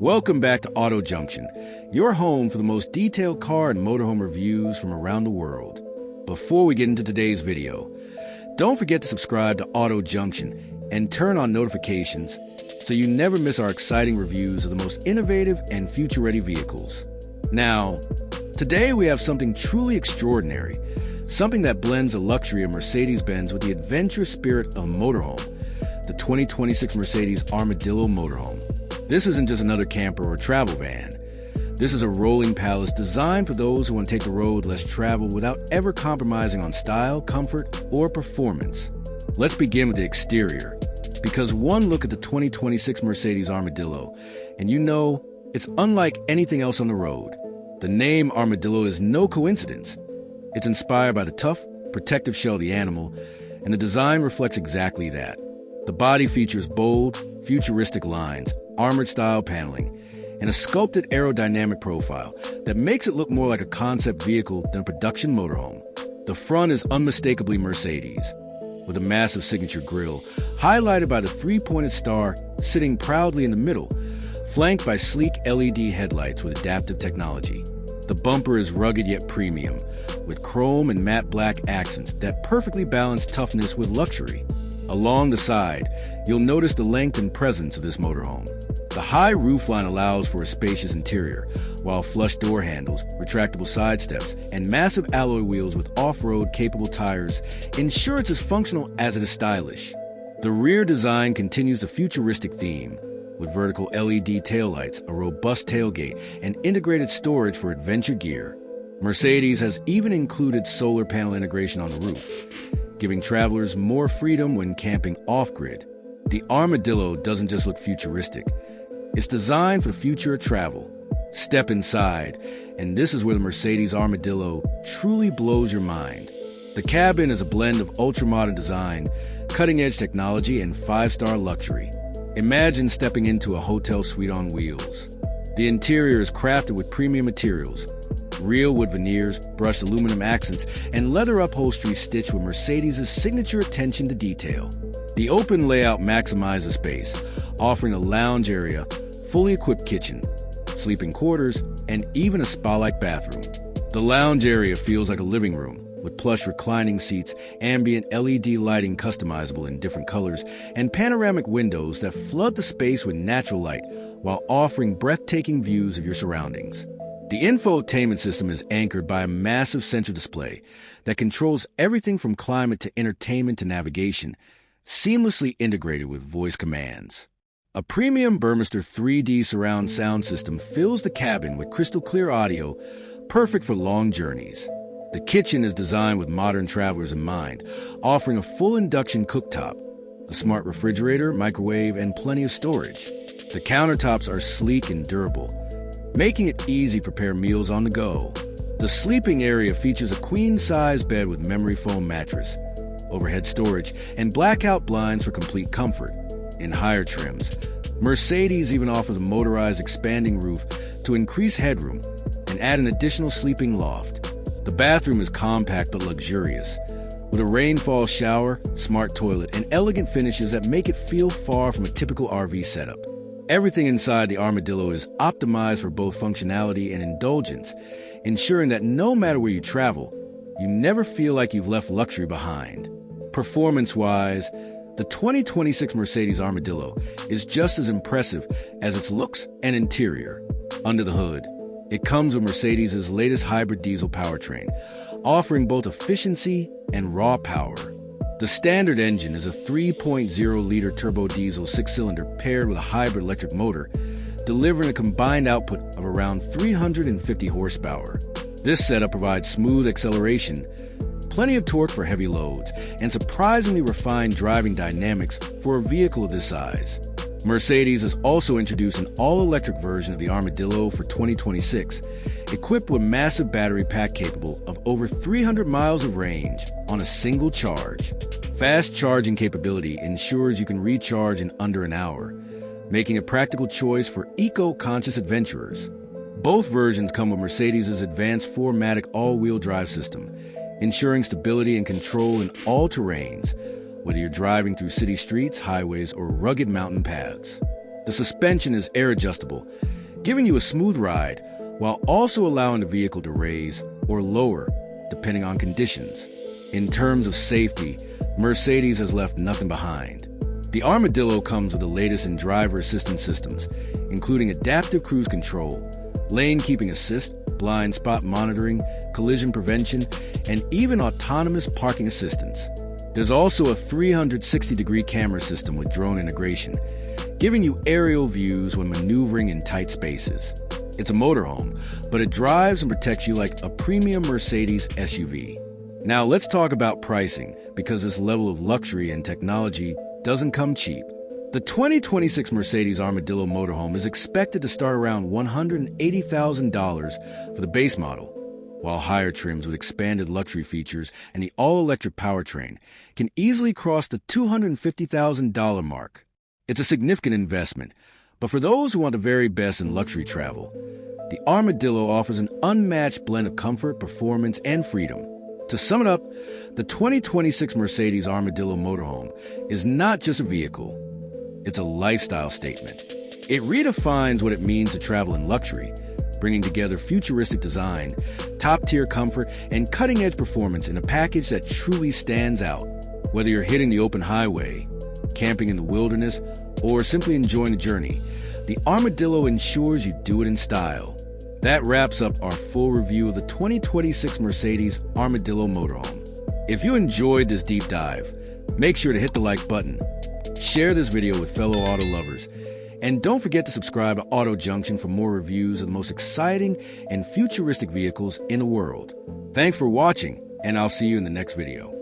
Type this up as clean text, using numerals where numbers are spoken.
Welcome back to Auto Junction, your home for the most detailed car and motorhome reviews from around the world. Before we get into today's video, don't forget to subscribe to Auto Junction and turn on notifications so you never miss our exciting reviews of the most innovative and future-ready vehicles. Now, today we have something truly extraordinary, something that blends the luxury of Mercedes-Benz with the adventurous spirit of motorhome, the 2026 Mercedes Armadillo Motorhome. This isn't just another camper or travel van. This is a rolling palace designed for those who want to take the road less traveled without ever compromising on style, comfort, or performance. Let's begin with the exterior, because one look at the 2026 Mercedes Armadillo, and you know it's unlike anything else on the road. The name Armadillo is no coincidence. It's inspired by the tough, protective shell of the animal, and the design reflects exactly that. The body features bold, futuristic lines, armored-style paneling, and a sculpted aerodynamic profile that makes it look more like a concept vehicle than a production motorhome. The front is unmistakably Mercedes, with a massive signature grille, highlighted by the three-pointed star sitting proudly in the middle, flanked by sleek LED headlights with adaptive technology. The bumper is rugged yet premium, with chrome and matte black accents that perfectly balance toughness with luxury. Along the side, you'll notice the length and presence of this motorhome. The high roofline allows for a spacious interior, while flush door handles, retractable side steps, and massive alloy wheels with off-road capable tires ensure it's as functional as it is stylish. The rear design continues the futuristic theme, with vertical LED taillights, a robust tailgate, and integrated storage for adventure gear. Mercedes has even included solar panel integration on the roof, giving travelers more freedom when camping off-grid. The Armadillo doesn't just look futuristic. It's designed for the future of travel. Step inside, and this is where the Mercedes Armadillo truly blows your mind. The cabin is a blend of ultra-modern design, cutting-edge technology, and five-star luxury. Imagine stepping into a hotel suite on wheels. The interior is crafted with premium materials, real wood veneers, brushed aluminum accents, and leather upholstery stitched with Mercedes' signature attention to detail. The open layout maximizes space, offering a lounge area, fully equipped kitchen, sleeping quarters, and even a spa-like bathroom. The lounge area feels like a living room, with plush reclining seats, ambient LED lighting customizable in different colors, and panoramic windows that flood the space with natural light while offering breathtaking views of your surroundings. The infotainment system is anchored by a massive central display that controls everything from climate to entertainment to navigation, seamlessly integrated with voice commands. A premium Burmester 3D surround sound system fills the cabin with crystal clear audio, perfect for long journeys. The kitchen is designed with modern travelers in mind, offering a full induction cooktop, a smart refrigerator, microwave, and plenty of storage. The countertops are sleek and durable, making it easy to prepare meals on the go. The sleeping area features a queen-size bed with memory foam mattress, overhead storage, and blackout blinds for complete comfort. In higher trims, Mercedes even offers a motorized expanding roof to increase headroom and add an additional sleeping loft. The bathroom is compact but luxurious, with a rainfall shower, smart toilet, and elegant finishes that make it feel far from a typical RV setup. Everything inside the Armadillo is optimized for both functionality and indulgence, ensuring that no matter where you travel, you never feel like you've left luxury behind. Performance-wise, the 2026 Mercedes Armadillo is just as impressive as its looks and interior. Under the hood, it comes with Mercedes' latest hybrid diesel powertrain, offering both efficiency and raw power. The standard engine is a 3.0-liter turbo diesel six-cylinder paired with a hybrid electric motor, delivering a combined output of around 350 horsepower. This setup provides smooth acceleration, plenty of torque for heavy loads, and surprisingly refined driving dynamics for a vehicle of this size. Mercedes has also introduced an all-electric version of the Armadillo for 2026, equipped with a massive battery pack capable of over 300 miles of range on a single charge. Fast charging capability ensures you can recharge in under an hour, making a practical choice for eco-conscious adventurers. Both versions come with Mercedes' advanced 4MATIC all-wheel drive system, ensuring stability and control in all terrains, whether you're driving through city streets, highways, or rugged mountain paths. The suspension is air adjustable, giving you a smooth ride while also allowing the vehicle to raise or lower depending on conditions. In terms of safety, Mercedes has left nothing behind. The Armadillo comes with the latest in driver assistance systems, including adaptive cruise control, lane keeping assist, blind spot monitoring, collision prevention, and even autonomous parking assistance. There's also a 360-degree camera system with drone integration, giving you aerial views when maneuvering in tight spaces. It's a motorhome, but it drives and protects you like a premium Mercedes SUV. Now let's talk about pricing, because this level of luxury and technology doesn't come cheap. The 2026 Mercedes Armadillo Motorhome is expected to start around $180,000 for the base model, while higher trims with expanded luxury features and the all-electric powertrain can easily cross the $250,000 mark. It's a significant investment, but for those who want the very best in luxury travel, the Armadillo offers an unmatched blend of comfort, performance, and freedom. To sum it up, the 2026 Mercedes Armadillo Motorhome is not just a vehicle, it's a lifestyle statement. It redefines what it means to travel in luxury, bringing together futuristic design, top-tier comfort, and cutting-edge performance in a package that truly stands out. Whether you're hitting the open highway, camping in the wilderness, or simply enjoying the journey, the Armadillo ensures you do it in style. That wraps up our full review of the 2026 Mercedes Armadillo Motorhome. If you enjoyed this deep dive, make sure to hit the like button, share this video with fellow auto lovers, and don't forget to subscribe to Auto Junction for more reviews of the most exciting and futuristic vehicles in the world. Thanks for watching, and I'll see you in the next video.